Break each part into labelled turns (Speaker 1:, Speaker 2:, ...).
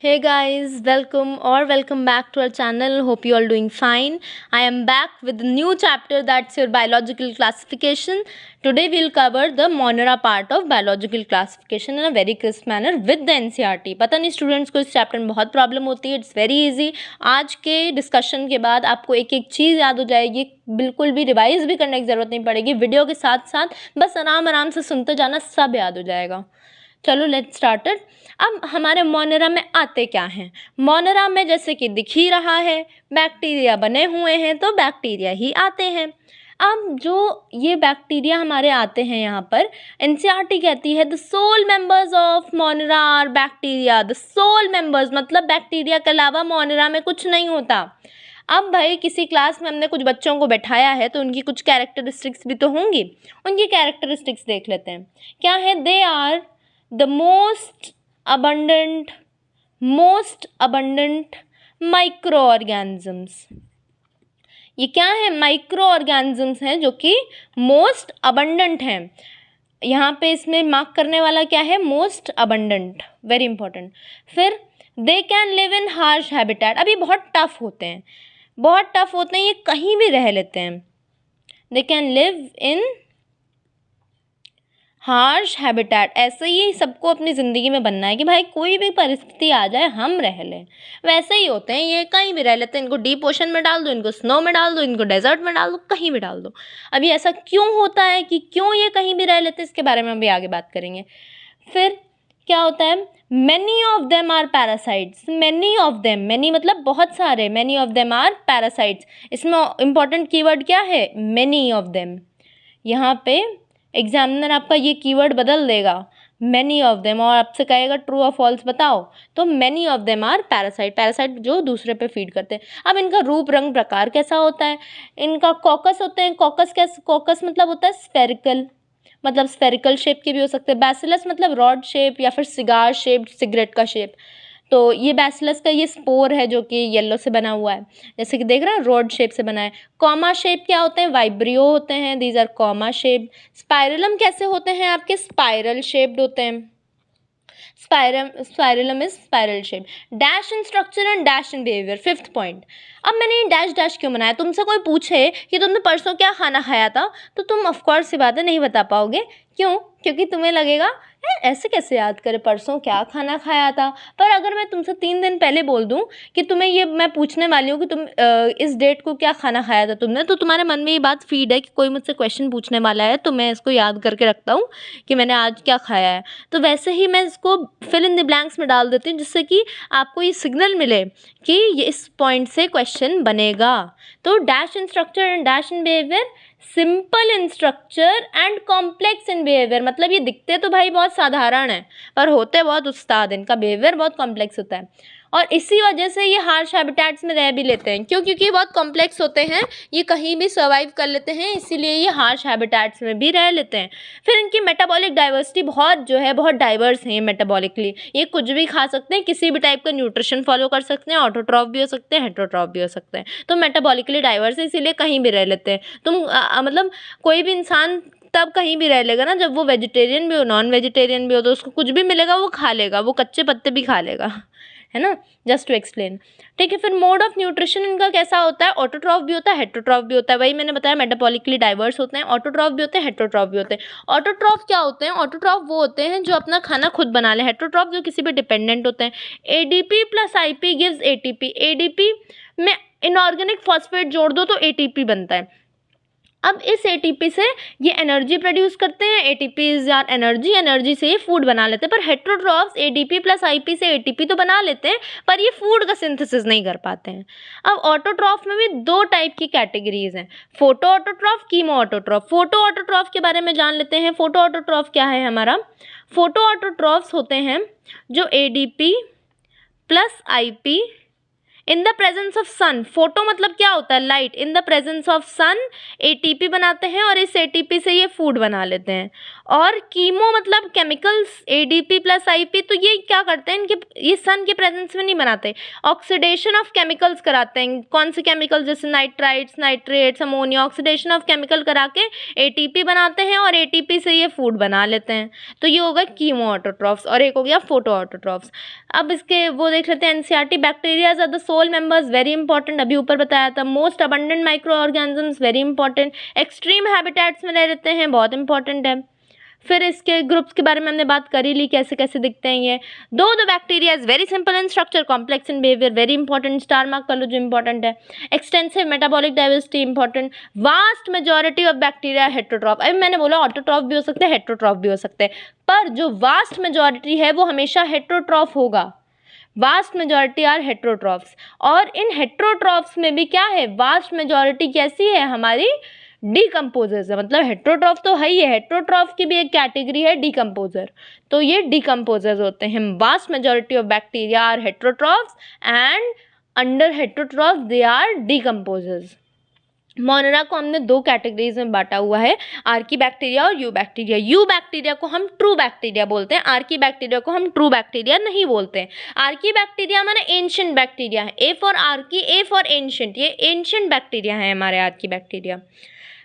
Speaker 1: Hey guys, welcome back to our channel. Hope you all doing fine. I am back with a new chapter, that's your biological classification. Today we'll cover the Monera part of biological classification in a very crisp manner with the NCERT. पता नहीं students को इस chapter में बहुत problem होती है. It's very easy. आज के डिस्कशन के बाद आपको एक एक चीज़ याद हो जाएगी. बिल्कुल भी रिवाइज भी करने की ज़रूरत नहीं पड़ेगी. वीडियो के साथ साथ बस आराम से सुनते जाना, सब याद हो जाएगा. चलो लेट्स स्टार्टेड. अब हमारे मोनेरा में आते क्या हैं. मोनेरा में जैसे कि दिख ही रहा है बैक्टीरिया बने हुए हैं, तो बैक्टीरिया ही आते हैं. अब जो ये बैक्टीरिया हमारे आते हैं यहाँ पर, एनसीईआरटी कहती है the sole members of monera are bacteria. The sole members मतलब बैक्टीरिया के अलावा मोनेरा में कुछ नहीं होता. अब भाई किसी क्लास में हमने कुछ बच्चों को बैठाया है तो उनकी कुछ कैरेक्टरिस्टिक्स भी तो होंगी. उनकी कैरेक्टरिस्टिक्स देख लेते हैं. क्या है? They are the most abundant microorganisms. ये क्या है? माइक्रो ऑर्गेनिजम्स हैं जो कि मोस्ट अबंडेंट हैं. यहाँ पे इसमें मार्क करने वाला क्या है? Most abundant, very important. फिर they can live in harsh habitat. अब ये बहुत टफ होते हैं, ये कहीं भी रह लेते हैं. दे can live in harsh habitat. ऐसे ही सबको अपनी ज़िंदगी में बनना है कि भाई कोई भी परिस्थिति आ जाए हम रह लें. वैसे ही होते हैं ये, कहीं भी रह लेते हैं. इनको डीप ओशन में डाल दो, इनको स्नो में डाल दो, इनको डेजर्ट में डाल दो, कहीं भी डाल दो. अभी ऐसा क्यों होता है कि क्यों ये कहीं भी रह लेते हैं, इसके बारे में अभी आगे बात करेंगे. फिर क्या होता है? Many of them are parasites. Many मतलब बहुत सारे. Many of them are parasites. इसमें इंपॉर्टेंट कीवर्ड क्या है? Many of them. यहाँ पे एग्जामिनर आपका ये कीवर्ड बदल देगा, मैनी ऑफ देम, और आपसे कहेगा ट्रू और फॉल्स बताओ. तो many of them are parasite जो दूसरे पे फीड करते हैं. अब इनका रूप रंग प्रकार कैसा होता है? इनका कॉकस होते हैं. कॉकस मतलब होता है स्फेरिकल, मतलब स्फेरिकल शेप के भी हो सकते हैं. बैसिलस मतलब रॉड शेप या फिर सिगार शेप, सिगरेट का शेप. तो ये बैसिलस का ये स्पोर है जो कि येलो से बना हुआ है, जैसे कि देख रहे हैं रॉड शेप से बना है. कॉमा शेप क्या होते हैं? वाइब्रियो होते हैं. These R comma shape. Spirillum कैसे होते हैं? आपके स्पाइरल शेप्ड होते हैं. Spirillum is spiral shape. Dash in structure and dash in behaviour. Fifth point. अब मैंने ये डैश क्यों बनाया? तुमसे कोई पूछे कि तुमने परसों क्या खाना खाया था, तो तुम ऑफकोर्स सी बात है नहीं बता पाओगे. क्यों? क्योंकि तुम्हें लगेगा ऐसे कैसे याद करे परसों क्या खाना खाया था. पर अगर मैं तुमसे 3 दिन पहले बोल दूं कि तुम्हें ये मैं पूछने वाली हूँ कि तुम इस डेट को क्या खाना खाया था तुमने, तो तुम्हारे मन में ये बात फीड है कि कोई मुझसे क्वेश्चन पूछने वाला है, तो मैं इसको याद करके रखता हूँ कि मैंने आज क्या खाया है. तो वैसे ही मैं इसको फिल इन द ब्लैंक्स में डाल देती हूँ, जिससे कि आपको ये सिग्नल मिले कि ये इस पॉइंट से क्वेश्चन बनेगा. तो dash in structure and dash in behaviour, simple in structure and complex in behaviour. मतलब ये दिखते तो भाई बहुत साधारण है, पर होते बहुत उस्ताद. इनका बिहेवियर बहुत कॉम्प्लेक्स होता है, और इसी वजह से ये हार्श हैबिटेट्स में रह भी लेते हैं. क्यों? क्योंकि ये बहुत कॉम्प्लेक्स होते हैं, ये कहीं भी सर्वाइव कर लेते हैं, इसीलिए ये हार्श हैबिटेट्स में भी रह लेते हैं. फिर इनकी मेटाबॉलिक डाइवर्सिटी बहुत डाइवर्स है. ये मेटाबॉलिकली ये कुछ भी खा सकते हैं, किसी भी टाइप का न्यूट्रिशन फॉलो कर सकते हैं, ऑटोट्रॉफ भी हो सकते हैं, हेटरोट्रॉफ भी हो सकते हैं. तो मेटाबॉलिकली डाइवर्स है, इसीलिए कहीं भी रह लेते हैं. मतलब कोई भी इंसान तब कहीं भी रह लेगा ना जब वो वेजिटेरियन भी हो, नॉन वेजिटेरियन भी हो, तो उसको कुछ भी मिलेगा वो खा लेगा, वो कच्चे पत्ते भी खा लेगा, है ना. Just to explain. ठीक है. फिर मोड ऑफ न्यूट्रिशन इनका कैसा होता है? ऑटोट्रॉफ भी होता है, हेटरोट्रॉफ भी होता है. वही मैंने बताया, मेटाबॉलिकली डाइवर्स होते हैं. ऑटोट्रॉफ भी होते हैं, हेटरोट्रॉफ भी होते हैं. ऑटोट्रॉफ क्या होते हैं? ऑटोट्रॉफ वो होते हैं जो अपना खाना खुद बना ले. हेटरोट्रॉफ जो किसी पे डिपेंडेंट होते हैं. ADP plus IP gives ATP. ADP में इनऑर्गेनिक फॉस्फेट जोड़ दो तो एटीपी बनता है. अब इस एटीपी से ये एनर्जी प्रोड्यूस करते हैं. एटीपी इज यार एनर्जी से ये फूड बना लेते हैं. पर हेटरोट्रॉफ्स एडीपी प्लस आईपी से एटीपी तो बना लेते हैं, पर ये फूड का सिंथेसिस नहीं कर पाते हैं. अब ऑटोट्रॉफ में भी 2 टाइप की कैटेगरीज हैं, photo autotroph, chemo autotroph. Photo autotroph के बारे में जान लेते हैं. फोटो ऑटोट्रॉफ क्या है हमारा? फोटो ऑटोट्रॉफ्स होते हैं जो ADP plus IP in the presence of sun, photo मतलब क्या होता है, light, in the presence of sun ATP बनाते हैं और इस एटीपी से ये फूड बना लेते हैं। और कीमो मतलब केमिकल्स, एडीपी प्लस आईपी, तो ये क्या करते हैं, इनके ये सन के प्रेजेंस में नहीं बनाते, ऑक्सीडेशन ऑफ केमिकल्स कराते हैं। कौन से केमिकल, जैसे nitrites, nitrates, ammonia, oxidation of chemical करा के एटीपी बनाते हैं और एटीपी से ये फूड बना लेते हैं। तो ये होगा कीमो ऑटोट्रॉफ्स और एक हो गया फोटो ऑटोट्रॉफ्स। अब इसके वो देख लेते हैं NCERT. Bacterias are the sole members, very important, अभी ऊपर बताया था। Most abundant micro organisms, very important. Extreme habitats में रह रहते हैं, बहुत इंपॉर्टेंट है। फिर इसके ग्रुप्स के बारे में हमने बात कर ही ली, कैसे कैसे दिखते हैं ये। दो the bacteria is very simple in structure, complex in behaviour, very important, star mark कर लो जो इंपॉर्टेंट है। Extensive metabolic diversity, important. Vast majority of bacteria heterotroph, अभी मैंने बोला ऑटोट्रॉफ भी हो सकते हैं, हेटेरोट्रॉफ भी हो सकते हैं, पर जो वास्ट मेजॉरिटी है वो हमेशा हेटेरोट्रॉफ होगा। Vast majority are heterotrophs. और इन हेटेरोट्रॉफ्स में भी क्या है, वास्ट मेजॉरिटी कैसी है हमारी, डिकम्पोजर्स है। मतलब हेटेरोट्रॉफ तो है ही है, हेटेरोट्रॉफ की भी एक कैटेगरी है डिकम्पोजर, तो ये डिकम्पोजर्स होते हैं। Vast majority of bacteria are heterotrophs and under heterotroph they are decomposers. Monera को हमने दो कैटेगरीज में बांटा हुआ है, आर्की बैक्टीरिया और यू बैक्टीरिया। यू बैक्टीरिया को हम ट्रू बैक्टीरिया बोलते हैं, आर्की बैक्टीरिया को हम ट्रू बैक्टीरिया नहीं बोलते हैं। आर्की बैक्टीरिया माने एंशिएंट बैक्टीरिया है, A for Archie, A for ancient, ये एंशिएंट बैक्टीरिया है हमारे आर्की बैक्टीरिया।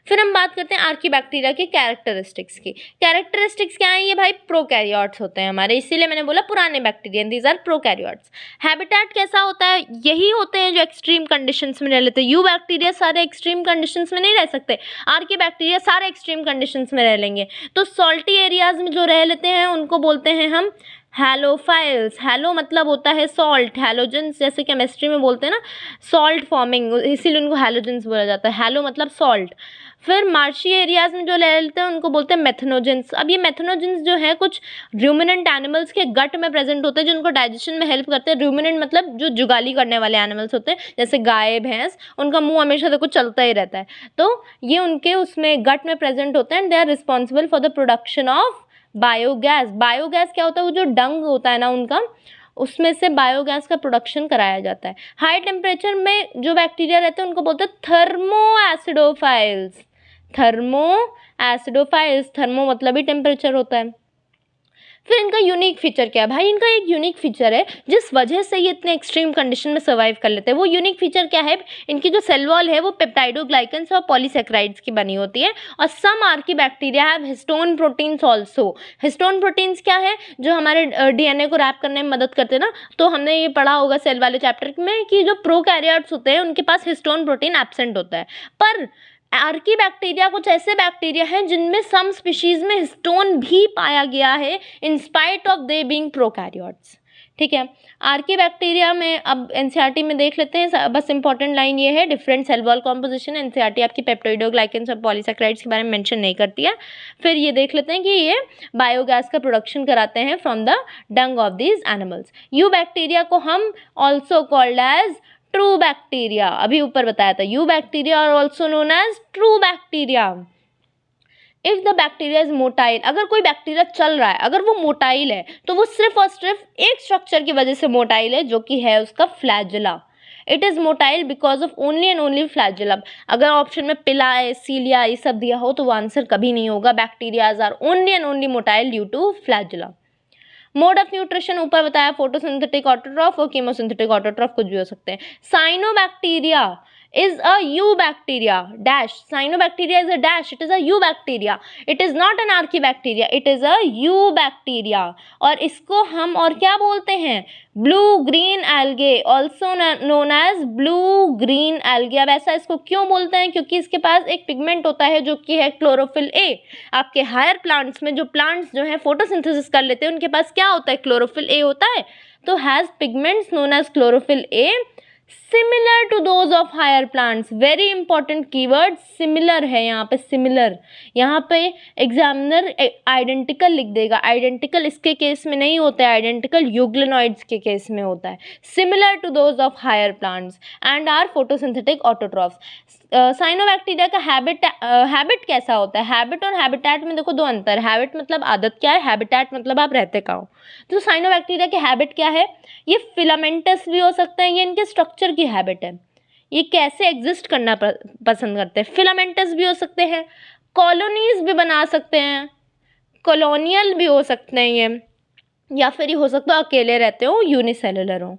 Speaker 1: फिर हम बात करते हैं आर्की बैक्टीरिया की कैरेक्टरिस्टिक्स की। कैरेक्टरिस्टिक्स क्या है, ये भाई प्रोकैरियोट्स होते हैं हमारे, इसीलिए मैंने बोला पुराने bacteria, these are prokaryotes. Habitat कैसा होता है, यही होते हैं जो एक्सट्रीम कंडीशंस में रह लेते हैं। यू बैक्टीरिया सारे एक्सट्रीम कंडीशंस में नहीं रह सकते, आर्की बैक्टीरिया सारे एक्सट्रीम कंडीशंस में रह लेंगे। तो सॉल्टी एरियाज में जो रह लेते हैं उनको बोलते हैं हम हैलोफाइल्स। हैलो मतलब होता है सॉल्ट, हैलोजेंस जैसे केमिस्ट्री में बोलते हैं ना सॉल्ट फॉर्मिंग, इसीलिए उनको हैलोजेंस बोला जाता है, हैलो मतलब सॉल्ट। फिर मार्शी एरियाज में जो ले लेते हैं उनको बोलते हैं मेथनोजेंस। अब ये मेथनोजेंस जो है कुछ रूमिनेंट एनिमल्स के गट में प्रेजेंट होते हैं जो उनको डाइजेशन में हेल्प करते हैं। रूमिनेंट मतलब जो जुगाली करने वाले एनिमल्स होते हैं, जैसे गाय भैंस, उनका मुंह हमेशा देखो चलता ही रहता है, तो ये उनके उसमें गट में प्रेजेंट होते हैं। They are responsible for the production of biogas. Biogas क्या होता है, वो जो डंग होता है ना उनका, उसमें से बायोगैस का प्रोडक्शन कराया जाता है। हाई टेम्परेचर में जो बैक्टीरिया रहते हैं उनको बोलते हैं thermo acidophiles. Thermo acidophiles, thermo मतलब ही टेम्परेचर होता है। फिर इनका यूनिक फीचर क्या है, भाई इनका एक यूनिक फीचर है जिस वजह से ये इतने एक्सट्रीम कंडीशन में सर्वाइव कर लेते हैं। वो यूनिक फीचर क्या है, इनकी जो सेल वॉल है वो पेप्टाइडोग्लाइकन्स और पॉलीसेक्राइड्स की बनी होती है। और some archaebacteria have histone proteins also. Histone proteins क्या है, जो हमारे डीएनए को रैप करने में मदद करते हैं ना, तो हमने ये पढ़ा होगा सेल वाले चैप्टर में कि जो प्रोकैरियोट्स होते हैं उनके पास हिस्टोन प्रोटीन एब्सेंट होता है। पर आर्की बैक्टीरिया कुछ ऐसे बैक्टीरिया हैं जिनमें सम स्पीशीज में हिस्टोन भी पाया गया है in spite of they being prokaryotes. ठीक है, आर्की बैक्टीरिया में अब एनसीईआरटी में देख लेते हैं, बस इंपॉर्टेंट लाइन ये है, different cell wall composition. NCERT आपकी पेप्टाइडोग्लाइकन्स और पॉलीसेक्राइड्स के बारे में मेंशन नहीं करती है। फिर ये देख लेते हैं कि ये बायोगैस का प्रोडक्शन कराते हैं from the dung of these animals. Eubacteria को हम also called as true bacteria, अभी ऊपर बताया था। You bacteria are also known as true bacteria. If the bacteria is motile, अगर कोई बैक्टीरिया चल रहा है, अगर वो मोटाइल है, तो वो सिर्फ और सिर्फ एक स्ट्रक्चर की वजह से मोटाइल है, जो कि है उसका flagella. It is motile because of only and only flagella. अगर ऑप्शन में पिला है, सीलिया, ये सब दिया हो तो वो आंसर कभी नहीं होगा। Bacterias are only and only motile due to flagella. Mode of nutrition ऊपर बताया, फोटोसिंथेटिक ऑटोट्रॉफ और कीमोसिंथेटिक ऑटोट्रॉफ कुछ भी हो सकते हैं। Cyanobacteria is a eubacteria dash, cyanobacteria is a dash, it is a eubacteria, it is not an archibacteria, it is a eubacteria। और इसको हम और क्या बोलते हैं, blue green algae, also known as blue green algae. अब ऐसा इसको क्यों बोलते हैं, क्योंकि इसके पास एक पिगमेंट होता है जो कि है क्लोरोफिल ए। आपके हायर प्लांट्स में जो प्लांट्स जो है फोटोसिंथेसिस कर लेते हैं उनके पास क्या होता है, क्लोरोफिल ए होता है, तो has pigments known as chlorophyll a similar to those of higher plants। very important keyword similar है यहाँ पे, similar, यहाँ पे एग्जामिनर आइडेंटिकल लिख देगा। आइडेंटिकल इसके केस में नहीं होता है, आइडेंटिकल यूग्लिनॉइड्स के केस में होता है। similar to those of higher plants and are photosynthetic autotrophs। Cyanobacteria का हैबिट कैसा होता है? हैबिट और हैबिटेट में देखो दो अंतर। हैबिट मतलब आदत क्या है, हैबिटेट मतलब आप रहते कहाँ हो। तो साइनोबैक्टीरिया के हैबिट क्या है? ये फिलामेंटस भी हो सकते हैं, ये इनके स्ट्रक्चर की हैबिट है, ये कैसे एग्जिस्ट करना पसंद करते हैं। फिलामेंटस भी हो सकते हैं, कॉलोनीज भी बना सकते हैं, कॉलोनियल भी हो सकते हैं ये, या फिर ये हो सकता है अकेले रहते हो, यूनिसेलुलर हो,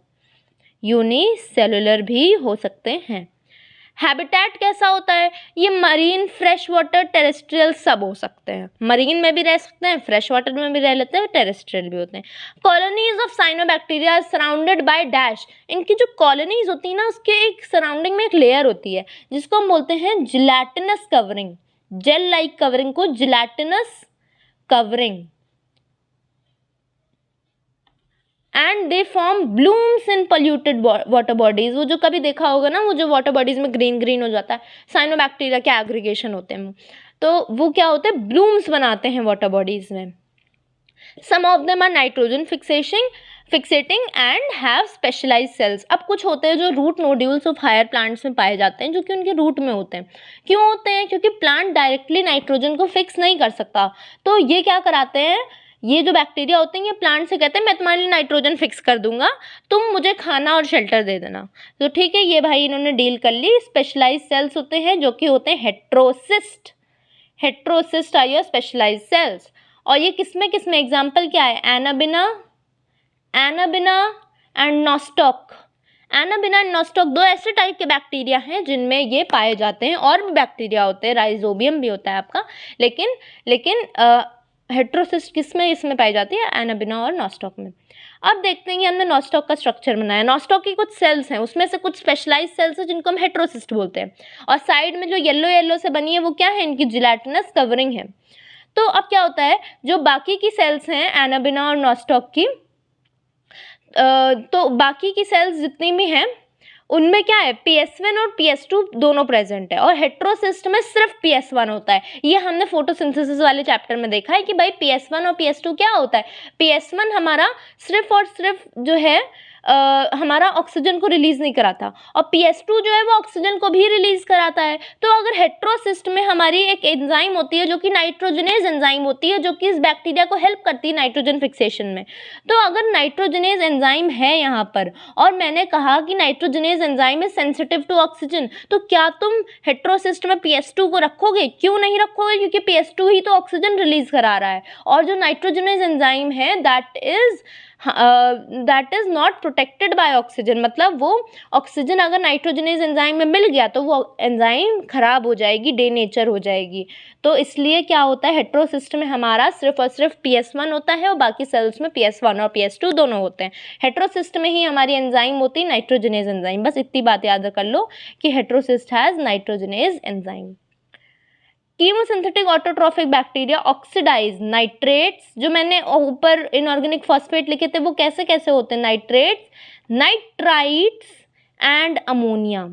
Speaker 1: यूनिसेलुलर भी हो सकते हैं। हैबिटेट कैसा होता है? ये मरीन, फ्रेश वाटर, टेरेस्ट्रियल सब हो सकते हैं। मरीन में भी रह सकते हैं, फ्रेश वाटर में भी रह लेते हैं, टेरेस्ट्रियल भी होते हैं। Colonies of cyanobacteria surrounded by dash. इनकी जो कॉलोनीज होती है ना, उसके एक सराउंडिंग में एक लेयर होती है जिसको हम बोलते हैं gelatinous covering. Gel like covering को gelatinous covering. And they form blooms in polluted water bodies. वो जो कभी देखा होगा ना, वो जो वाटर बॉडीज में ग्रीन ग्रीन हो जाता है, साइनोबैक्टीरिया के एग्रीगेशन होते हैं, तो वो क्या होते हैं? ब्लूम्स बनाते हैं वाटर बॉडीज में। Some of them are nitrogen fixating and have specialised cells. अब कुछ होते हैं जो root nodules of higher plants में पाए जाते हैं, जो कि उनके रूट में होते हैं। क्यों होते हैं? क्योंकि प्लांट डायरेक्टली नाइट्रोजन को फिक्स नहीं कर सकता, तो ये क्या कराते हैं, ये जो बैक्टीरिया होते हैं ये प्लांट से कहते हैं मैं तुम्हारे लिए नाइट्रोजन फिक्स कर दूंगा, तुम मुझे खाना और शेल्टर दे देना। तो ठीक है, ये भाई इन्होंने डील कर ली। स्पेशलाइज्ड सेल्स होते हैं जो कि होते हैं heterocyst. Heterocyst are your specialised cells. और ये किसमें एग्जाम्पल क्या है? Anabaena and Nostoc. Anabaena and Nostoc दो ऐसे टाइप के बैक्टीरिया हैं जिनमें ये पाए जाते हैं। और भी बैक्टीरिया होते हैं, राइजोबियम भी होता है आपका, लेकिन हेट्रोसिस्ट किसमें इसमें पाई जाती है? एनाबिना और नॉस्टॉक में। अब देखते हैं कि हमने नॉस्टॉक का स्ट्रक्चर बनाया। नॉस्टॉक की कुछ सेल्स हैं, उसमें से कुछ स्पेशलाइज्ड सेल्स हैं जिनको हम हेट्रोसिस्ट बोलते हैं, और साइड में जो येलो से बनी है वो क्या है? इनकी जिलेटिनस कवरिंग है। तो अब क्या होता है, जो बाकी की सेल्स हैं एनाबिना और नॉस्टॉक की, तो बाकी की सेल्स जितनी भी हैं उनमें क्या है? PS1 और PS2 दोनों प्रेजेंट है, और हेट्रोसिस्ट में सिर्फ PS1 होता है। ये हमने फोटोसिंथेसिस वाले चैप्टर में देखा है कि भाई PS1 और PS2 क्या होता है। PS1 हमारा सिर्फ और सिर्फ जो है हमारा ऑक्सीजन को रिलीज नहीं कराता, और PS2 जो है वो ऑक्सीजन को भी रिलीज कराता है। तो अगर हेट्रोसिस्ट में हमारी एक एंजाइम होती है जो कि नाइट्रोजनेज एंजाइम होती है, जो कि इस बैक्टीरिया को हेल्प करती है नाइट्रोजन फिक्सेशन में। तो अगर नाइट्रोजनेज एंजाइम है यहाँ पर, और मैंने कहा कि nitrogenase enzyme is sensitive to oxygen, तो क्या तुम हेट्रोसिस्ट में PS2 को रखोगे? क्यों नहीं रखोगे? क्योंकि PS2 ही तो ऑक्सीजन रिलीज करा रहा है, और जो नाइट्रोजनेज एंजाइम है that is not protected by oxygen. मतलब वो ऑक्सीजन अगर नाइट्रोजनेज एंजाइम में मिल गया तो वो एंजाइम खराब हो जाएगी, डेनेचर हो जाएगी। तो इसलिए क्या होता है, हेट्रोसिस्ट में हमारा सिर्फ और सिर्फ PS1 होता है, और बाकी सेल्स में PS1 और PS2 दोनों होते हैं। हेट्रोसिस्ट में ही हमारी एंजाइम होती है नाइट्रोजनेज एंजाइम। बस इतनी बात याद कर लो कि heterocyst has nitrogenase enzyme. Chemosynthetic autotrophic bacteria oxidise nitrates. जो मैंने ऊपर इनऑर्गेनिक फॉस्फेट लिखे थे वो कैसे कैसे होते हैं? नाइट्रेट्स, नाइट्राइट्स एंड अमोनिया,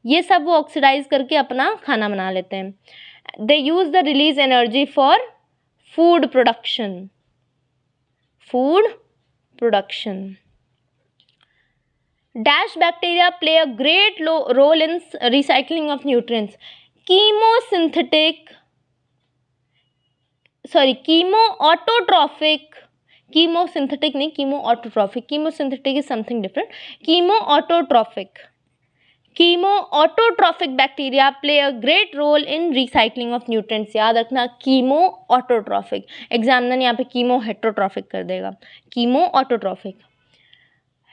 Speaker 1: ये सब वो ऑक्सीडाइज करके अपना खाना बना लेते हैं। They use the release energy for food production. Dash bacteria play a great role in recycling of nutrients. Chemoautotrophic is something different. Chemoautotrophic bacteria play a great role in recycling of nutrients. याद रखना, कीमोऑटोट्रॉफिक। Examiner यहाँ पे chemo heterotrophic कर देगा। कीमोऑटोट्रॉफिक।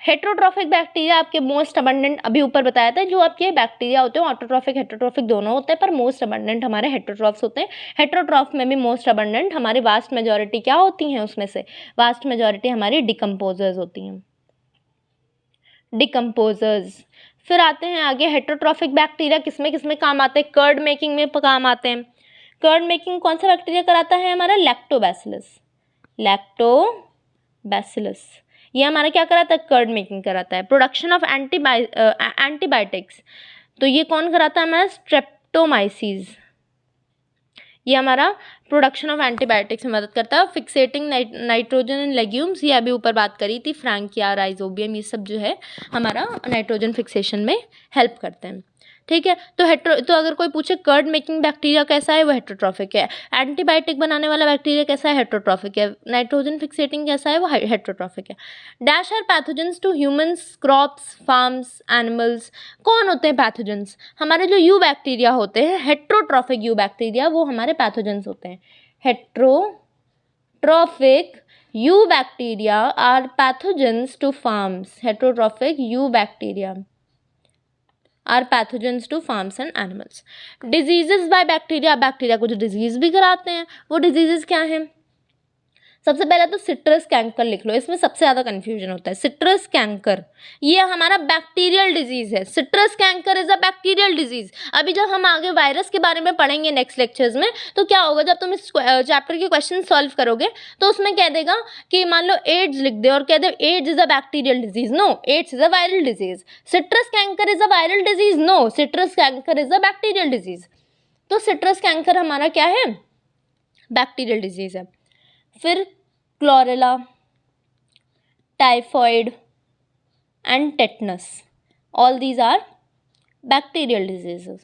Speaker 1: Heterotrophic bacteria आपके most abundant, अभी ऊपर बताया था, जो आपके बैक्टीरिया होते हैं ऑटोट्रॉफिक हेट्रोट्रॉफिक दोनों होते हैं, पर मोस्ट अबंडेंट हमारे हेट्रोट्रॉफ्स होते हैं। हेट्रोट्रॉफ में भी मोस्ट अबंडेंट हमारी वास्ट मेजॉरिटी क्या होती हैं? उसमें से वास्ट मेजॉरिटी हमारी डिकम्पोजर्स होती हैं, डिकम्पोजर्स। फिर आते हैं आगे, हेट्रोट्रॉफिक बैक्टीरिया किसमें किसमें काम आते हैं? कर्ड मेकिंग में काम आते हैं। कर्ड मेकिंग कौन सा बैक्टीरिया कराता है? हमारा लैक्टोबैसिलस। ये हमारा क्या कराता है? कर्ड मेकिंग कराता है। प्रोडक्शन ऑफ एंटीबायोटिक्स, तो ये कौन कराता है? हमारा स्ट्रेप्टोमाइसिस। ये हमारा प्रोडक्शन ऑफ एंटीबायोटिक्स में मदद करता है। फिक्सेटिंग नाइट्रोजन इन लेग्यूम्स, ये अभी ऊपर बात करी थी, फ्रैंकिया, राइजोबियम, ये सब जो है हमारा नाइट्रोजन फिक्सेशन में हेल्प करते हैं। ठीक है। तो अगर कोई पूछे कर्ड मेकिंग बैक्टीरिया कैसा है, वो हेट्रोट्रॉफिक है। एंटीबायोटिक बनाने वाला बैक्टीरिया कैसा है, हेट्रोट्रॉफिक है। नाइट्रोजन फिक्सेटिंग कैसा है, वो हेट्रोट्रॉफिक है। Dash are pathogens to humans, crops, farms, animals. कौन होते हैं पैथोजेंस? हमारे जो यू बैक्टीरिया होते हैं, हेट्रोट्रॉफिक यू बैक्टीरिया, वो हमारे पैथोजेंस होते हैं। Heterotrophic you bacteria are pathogens to farms. Heterotrophic you bacteria are pathogens to farms and animals. Diseases by bacteria, bacteria को जो डिजीज भी कराते हैं, वो डिजीजेस क्या हैं? सबसे पहले तो सिट्रस कैंकर लिख लो, इसमें सबसे ज़्यादा कंफ्यूजन होता है। सिट्रस कैंकर ये हमारा बैक्टीरियल डिजीज है। Citrus canker is a bacterial disease. अभी जब हम आगे वायरस के बारे में पढ़ेंगे नेक्स्ट लेक्चर्स में, तो क्या होगा, जब तुम इस चैप्टर के क्वेश्चन सॉल्व करोगे तो उसमें कह देगा कि मान लो एड्स लिख दे और कह दे AIDS is a bacterial disease. No, AIDS is a viral disease. Citrus canker is a viral disease. No, citrus canker is a bacterial disease. तो सिट्रस कैंकर हमारा क्या है? बैक्टीरियल डिजीज है। फिर Chlorella, typhoid and tetanus, all these are bacterial diseases.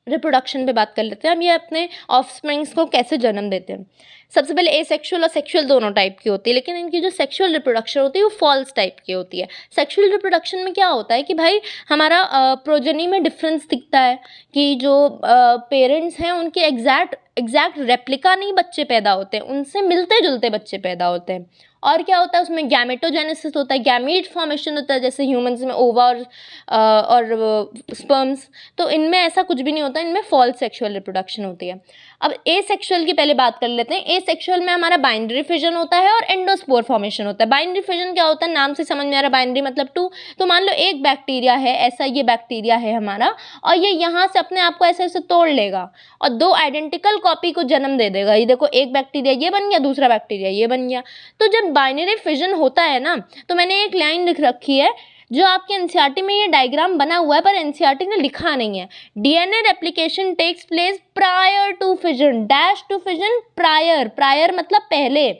Speaker 1: Reproduction पे बात कर लेते हैं हम। ये अपने ऑफस्प्रिंग्स को कैसे जन्म देते हैं। सबसे पहले एसेक्सुअल और सेक्सुअल दोनों टाइप की होती है, लेकिन इनकी जो सेक्सुअल रिप्रोडक्शन होती है वो फॉल्स टाइप की होती है। सेक्सुअल रिप्रोडक्शन में क्या होता है कि भाई हमारा प्रोजेनी में डिफरेंस दिखता है कि जो पेरेंट्स हैं उनके एग्जैक्ट रेप्लिका नहीं बच्चे पैदा होते हैं, उनसे मिलते जुलते बच्चे पैदा होते हैं। और क्या होता है उसमें? गैमेटोजेनेसिस होता है, गैमीट फॉर्मेशन होता है, जैसे ह्यूमंस में ओवा और स्पर्म्स। तो इनमें ऐसा कुछ भी नहीं होता, इनमें फॉल्स सेक्सुअल रिप्रोडक्शन होती है। अब एसेक्सुअल की पहले बात कर लेते हैं। एसेक्सुअल में हमारा बाइनरी फिजन होता है और एंडोस्पोर फॉर्मेशन होता है। बाइनरी फिजन क्या होता है? नाम से समझ में आ रहा है, बाइनरी मतलब 2। तो मान लो एक बैक्टीरिया है, ऐसा ये बैक्टीरिया है हमारा, और ये यहाँ से अपने आप को ऐसे ऐसे तोड़ लेगा और 2 आइडेंटिकल कॉपी को जन्म दे देगा। ये देखो, एक बैक्टीरिया ये बन गया, दूसरा बैक्टीरिया ये बन गया। तो जब बाइनरी फिजन होता है ना, तो मैंने एक लाइन लिख रखी है जो आपके एनसीईआरटी में ये डायग्राम बना हुआ है, पर एनसीईआरटी ने लिखा नहीं है। DNA replication takes place prior to fission, dash to fission, prior मतलब पहले।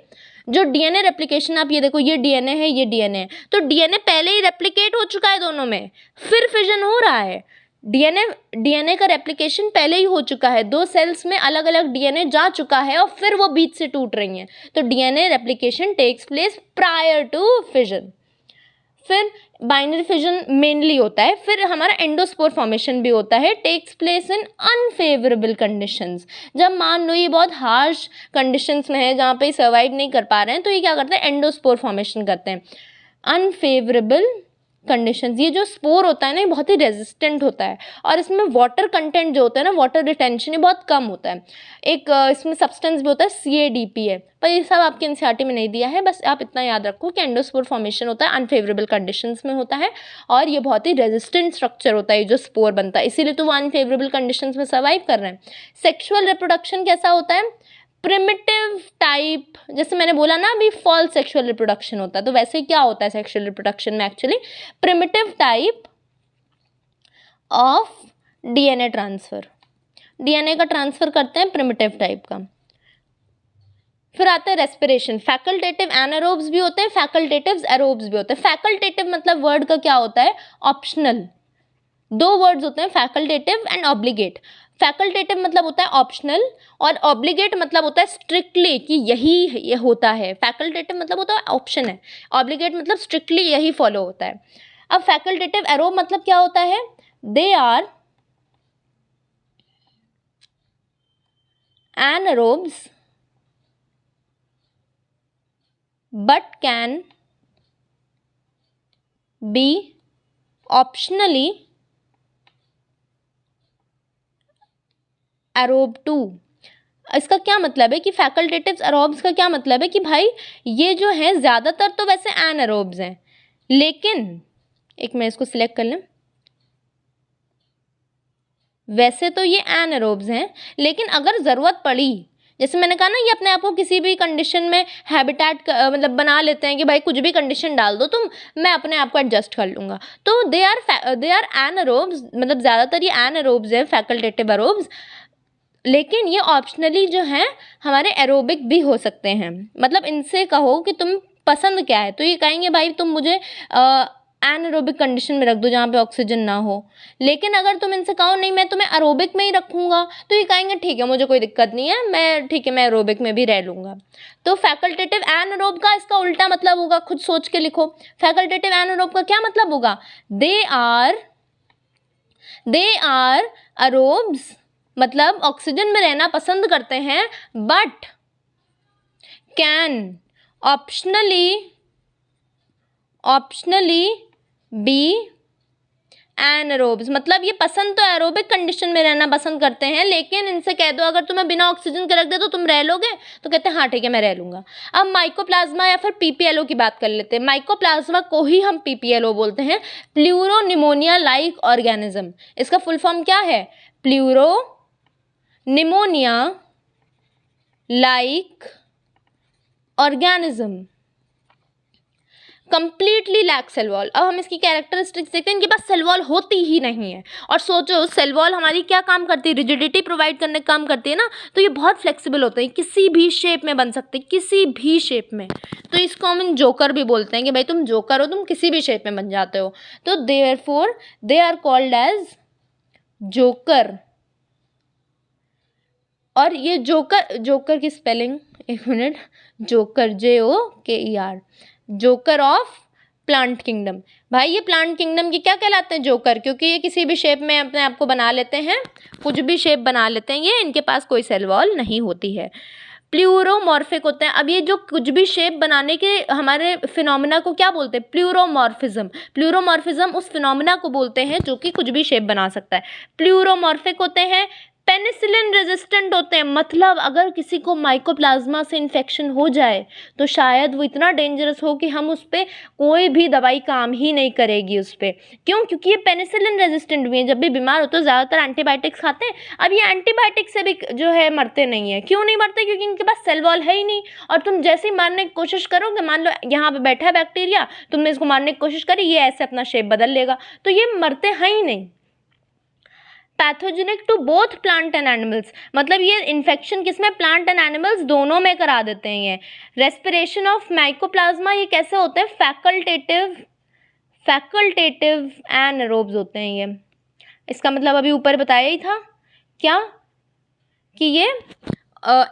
Speaker 1: जो डीएनए रेप्लिकेशन, आप ये देखो, ये डीएनए है, ये डीएनए है, तो डीएनए पहले ही रेप्लिकेट हो चुका है दोनों में, फिर फिजन हो रहा है। डीएनए का रेप्लिकेशन पहले ही हो चुका है, 2 सेल्स में अलग अलग डीएनए जा चुका है और फिर वो बीच से टूट रही हैं। तो DNA replication takes place prior to fission. फिर बाइनरी फिजन मेनली होता है। फिर हमारा एंडोस्पोर फॉर्मेशन भी होता है, takes place in unfavourable conditions. जब मान लो ये बहुत हार्श कंडीशंस में है, जहाँ पे सर्वाइव नहीं कर पा रहे हैं, तो ये क्या करते हैं? एंडोस्पोर फॉर्मेशन करते हैं। अनफेवरेबल कंडीशंस, ये जो स्पोर होता है ना, ये बहुत ही रेजिस्टेंट होता है और इसमें वाटर कंटेंट जो होता है ना, वाटर रिटेंशन, ये बहुत कम होता है। एक इसमें सब्सटेंस भी होता है, CADP है, पर ये सब आपके एनसीईआरटी में नहीं दिया है। बस आप इतना याद रखो कि एंडोस्पोर फॉर्मेशन होता है, अनफेवरेबल कंडीशंस में होता है और ये बहुत ही रेजिस्टेंट स्ट्रक्चर होता है, जो स्पोर बनता है, इसीलिए तो वो अनफेवरेबल कंडीशंस में सर्वाइव कर रहे हैं। सेक्शुअल रिप्रोडक्शन कैसा होता है? प्रिमिटिव टाइप, जैसे मैंने बोला ना अभी, फॉल्स सेक्सुअल रिप्रोडक्शन होता है, तो वैसे क्या होता है सेक्सुअल रिप्रोडक्शन में? Actually primitive type of DNA transfer, DNA का ट्रांसफर करते हैं प्रिमिटिव टाइप का। फिर आता है रेस्पिरेशन। फैकल्टेटिव एनारोब्स भी होते हैं, फैकल्टेटिव एरोब्स भी होते हैं। फैकल्टेटिव मतलब वर्ड का क्या होता है? ऑप्शनल। 2 वर्ड्स होते हैं, फैकल्टेटिव एंड ऑब्लिगेट। फैकल्टेटिव मतलब होता है ऑप्शनल और ऑब्लिगेट मतलब होता है स्ट्रिक्टली कि यही ये होता है। फैकल्टेटिव मतलब होता है ऑप्शन है, ऑब्लिगेट मतलब स्ट्रिक्टली यही फॉलो होता है। अब फैकल्टेटिव एरोब मतलब क्या होता है? They are anaerobes but can be optionally aerobe too। इसका क्या मतलब है कि फैकल्टेटिव एरोब्स का क्या मतलब है कि भाई ये जो है ज़्यादातर तो वैसे एनारोब्स हैं, लेकिन एक मैं इसको सिलेक्ट कर लें, वैसे तो ये एनारोब्स हैं, लेकिन अगर ज़रूरत पड़ी, जैसे मैंने कहा ना, ये अपने आप को किसी भी कंडीशन में हैबिटेट मतलब बना लेते हैं कि भाई कुछ भी कंडीशन डाल दो तो मैं अपने आप को एडजस्ट कर लूँगा। तो दे आर एनारोब्स, मतलब ज़्यादातर ये एनारोब्स हैं, फैकल्टेटिव एरोब्स, लेकिन ये ऑप्शनली जो हैं हमारे एरोबिक भी हो सकते हैं। मतलब इनसे कहो कि तुम पसंद क्या है, तो ये कहेंगे भाई तुम मुझे एनारोबिक कंडीशन में रख दो जहाँ पे ऑक्सीजन ना हो। लेकिन अगर तुम इनसे कहो नहीं मैं तुम्हें एरोबिक में ही रखूँगा, तो ये कहेंगे ठीक है मुझे कोई दिक्कत नहीं है, मैं ठीक है मैं एरोबिक में भी रह लूँगा। तो फैकल्टेटिव एनारोब का इसका उल्टा मतलब होगा, खुद सोच के लिखो। फैकल्टेटिव एनारोब का क्या मतलब होगा? दे आर अरोब्स, मतलब ऑक्सीजन में रहना पसंद करते हैं, but can optionally be anaerobes, मतलब ये पसंद तो एरोबिक कंडीशन में रहना पसंद करते हैं, लेकिन इनसे कह दो अगर तुम्हें बिना ऑक्सीजन के रख दे तो तुम रह लोगे, तो कहते हैं हाँ ठीक है मैं रह लूँगा। अब माइकोप्लाज्मा या फिर पीपीएलओ की बात कर लेते हैं। माइकोप्लाज्मा को ही हम पीपीएलओ बोलते हैं, प्लूरोनिमोनिया लाइक ऑर्गेनिज्म। इसका फुल फॉर्म क्या है? Pleuropneumonia like organism, completely lack cell wall. अब हम इसकी कैरेक्टरिस्टिक्स देखते हैं, इनके पास सेल वॉल होती ही नहीं है। और सोचो सेल वॉल हमारी क्या काम करती है? रिजिडिटी प्रोवाइड करने का काम करती है ना, तो ये बहुत फ्लेक्सिबल होते हैं, किसी भी शेप में बन सकते हैं, किसी भी शेप में। तो इसको हम जोकर भी बोलते हैं कि भाई तुम जोकर हो, तुम किसी भी शेप में बन जाते हो। तो therefore they are called as joker. और ये जोकर की स्पेलिंग, एक minute, joker JOKER, joker of plant kingdom. भाई ये प्लांट किंगडम के क्या कहलाते हैं? जोकर, क्योंकि ये किसी भी शेप में अपने आप को बना लेते हैं, कुछ भी शेप बना लेते हैं ये, इनके पास कोई सेल वॉल नहीं होती है। प्लूरोमॉर्फिक होते हैं। अब ये जो कुछ भी शेप बनाने के हमारे फिनोमिना को क्या बोलते हैं? प्लूरोमॉर्फिज्म। प्लूरोमॉर्फिज्म उस फिनोमिना को बोलते हैं जो कि कुछ भी शेप बना सकता है। प्लूरोमॉर्फिक होते हैं। पेनिसिलिन रेजिस्टेंट होते हैं, मतलब अगर किसी को माइकोप्लाज्मा से इन्फेक्शन हो जाए तो शायद वो इतना डेंजरस हो कि हम उस पर कोई भी दवाई काम ही नहीं करेगी उस पर। क्यों? क्योंकि ये पेनिसिलिन रेजिस्टेंट भी हैं। जब भी बीमार होते हैं ज़्यादातर एंटीबायोटिक्स खाते हैं। अब ये एंटीबायोटिक से भी जो है मरते नहीं है। क्यों नहीं मरते? क्योंकि इनके पास सेल वॉल है ही नहीं। और तुम जैसे ही मारने की कोशिश करोगे, मान लो यहाँ पे बैठा है बैक्टीरिया, तुमने इसको मारने की कोशिश करी, ये ऐसे अपना शेप बदल लेगा, तो ये मरते हैं ही नहीं। Pathogenic to both plant and animals, मतलब ये इन्फेक्शन किसमें? प्लांट एंड एनिमल्स दोनों में करा देते हैं ये। रेस्पिरेशन ऑफ माइकोप्लाज्मा ये कैसे होते हैं? फैकल्टेटिव एनारोब्स होते हैं ये। इसका मतलब अभी ऊपर बताया ही था क्या, कि ये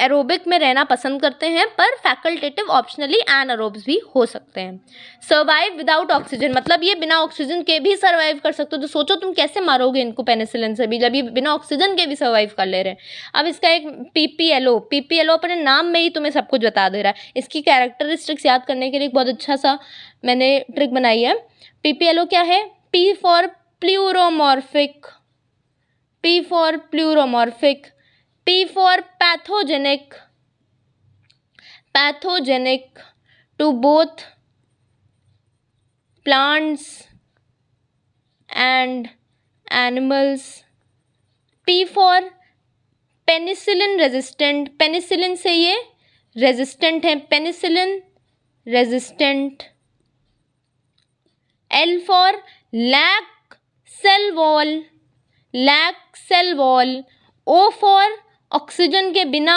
Speaker 1: एरोबिक में रहना पसंद करते हैं, पर फैकल्टेटिव ऑप्शनली एनारोब्स भी हो सकते हैं। सर्वाइव विदाउट ऑक्सीजन, मतलब ये बिना ऑक्सीजन के भी सर्वाइव कर सकते हो। तो सोचो तुम कैसे मारोगे इनको पेनिसिलिन से भी, जब ये बिना ऑक्सीजन के भी सर्वाइव कर ले रहे हैं। अब इसका एक पीपीएलओ अपने नाम में ही तुम्हें सब कुछ बता दे रहा है। इसकी कैरेक्टरिस्टिक्स याद करने के लिए एक बहुत अच्छा सा मैंने ट्रिक बनाई है। पीपीएलओ क्या है? P for pleomorphic, P for pathogenic to both plants and animals. P for penicillin resistant, penicillin से ये रेजिस्टेंट है, penicillin resistant. L for lack cell wall, O for oxygen के बिना,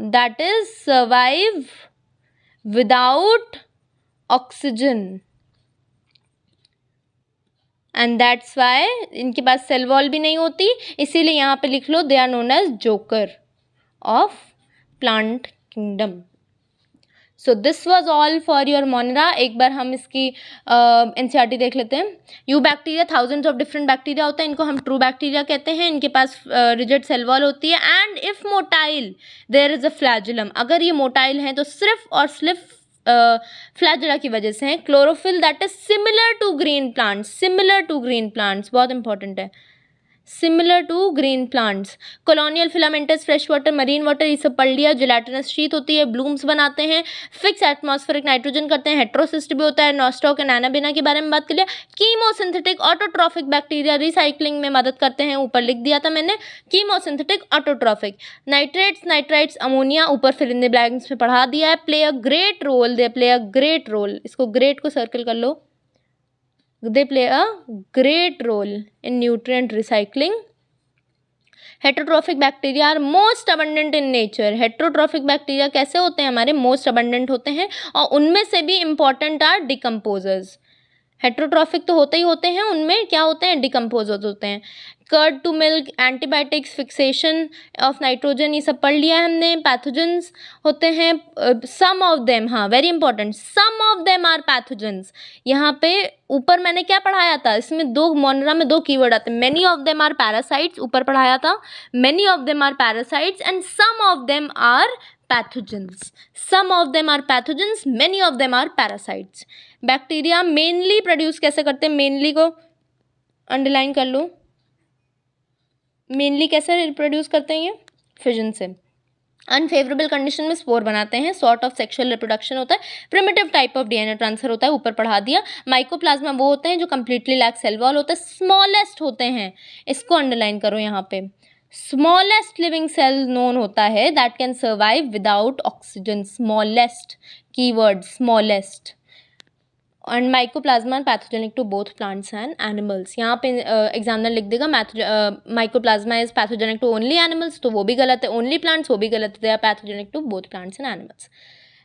Speaker 1: that is survive without oxygen, and that's why इनके पास cell wall भी नहीं होती, इसीलिए यहाँ पे लिख लो they are known as joker of plant kingdom. So this was all for your Monera. एक बार हम इसकी एनसीईआरटी देख लेते हैं। Eubacteria, thousands of different bacteria होते हैं, इनको हम ट्रू बैक्टीरिया कहते हैं। इनके पास रिजिड सेल वॉल होती है। And if motile there is a flagellum, अगर ये मोटाइल हैं तो सिर्फ और सिर्फ फ्लैजुला की वजह से है। Chlorophyll that is similar to green plants, बहुत इंपॉर्टेंट है, similar to green plants. Colonial filamentous, fresh water, marine water, ये सब पढ़ लिया। जिलेटिनस शीट होती है, ब्लूम्स बनाते हैं, फिक्स एटमॉस्फेरिक नाइट्रोजन करते हैं, हेट्रोसिस्ट भी होता है। नॉस्टॉक एंड एनाबिना के बारे में बात कर लिया। कीमोसिंथेटिक ऑटोट्रॉफिक बैक्टीरिया रिसाइक्लिंग में मदद करते हैं, ऊपर लिख दिया था मैंने, chemosynthetic autotrophic. Nitrates, nitrites, ammonia, ऊपर फिल इन द ब्लैंक्स में पढ़ा दिया है। प्ले अ ग्रेट रोल, इसको ग्रेट को सर्कल कर लो। They play a great role in nutrient recycling, heterotrophic bacteria are most abundant in nature. Heterotrophic bacteria कैसे होते हैं हमारे? मोस्ट अबंडेंट होते हैं, और उनमें से भी इंपॉर्टेंट आर डिकम्पोजर्स। हेटरोट्रॉफिक तो होते ही होते हैं, उनमें क्या होते हैं? डिकम्पोजर्स होते हैं। Curd to milk, antibiotics, fixation of nitrogen, ये सब पढ़ लिया है हमने। पैथोजेंस होते हैं सम ऑफ देम, हाँ very important, some of them are pathogens. यहाँ पे ऊपर मैंने क्या पढ़ाया था? इसमें दो मोनरा में दो कीवर्ड आते हैं, many of them are parasites, ऊपर पढ़ाया था, many of them are parasites and some of them are pathogens. Some of them are pathogens, many of them are parasites. Bacteria mainly produce कैसे करते हैं? मेनली को underline कर लो। Mainly कैसे reproduce करते हैं ये? फिजन से। अनफेवरेबल कंडीशन में स्पोर बनाते हैं, सॉर्ट ऑफ सेक्सुअल रिप्रोडक्शन होता है, primitive type of DNA transfer होता है, ऊपर पढ़ा दिया। माइकोप्लाज्मा वो होते हैं जो कंप्लीटली लैक सेल वॉल होता है, स्मॉलेस्ट होते हैं, इसको अंडरलाइन करो यहाँ पे। स्मॉलेस्ट लिविंग सेल नोन होता है that can survive without oxygen. Smallest keyword, smallest. And mycoplasma pathogenic to both plants and animals. यहाँ पे एग्जामिनर लिख देगा mycoplasma is pathogenic to only animals, तो वो भी गलत है। ओनली प्लांट्स, वो भी गलत है। They are pathogenic to both plants and animals.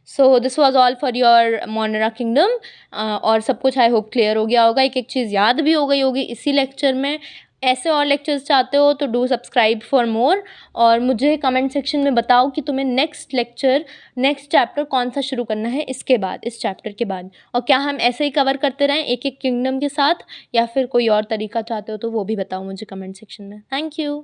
Speaker 1: So this was all for your Monera kingdom. और सब कुछ आई होप क्लियर हो गया होगा, एक एक चीज़ याद भी हो गई होगी इसी लेक्चर में। ऐसे और लेक्चर्स चाहते हो तो डू सब्सक्राइब फॉर मोर, और मुझे कमेंट सेक्शन में बताओ कि तुम्हें नेक्स्ट लेक्चर, नेक्स्ट चैप्टर कौन सा शुरू करना है इसके बाद, इस चैप्टर के बाद, और क्या हम ऐसे ही कवर करते रहें एक एक किंगडम के साथ, या फिर कोई और तरीका चाहते हो तो वो भी बताओ मुझे कमेंट सेक्शन में। Thank you.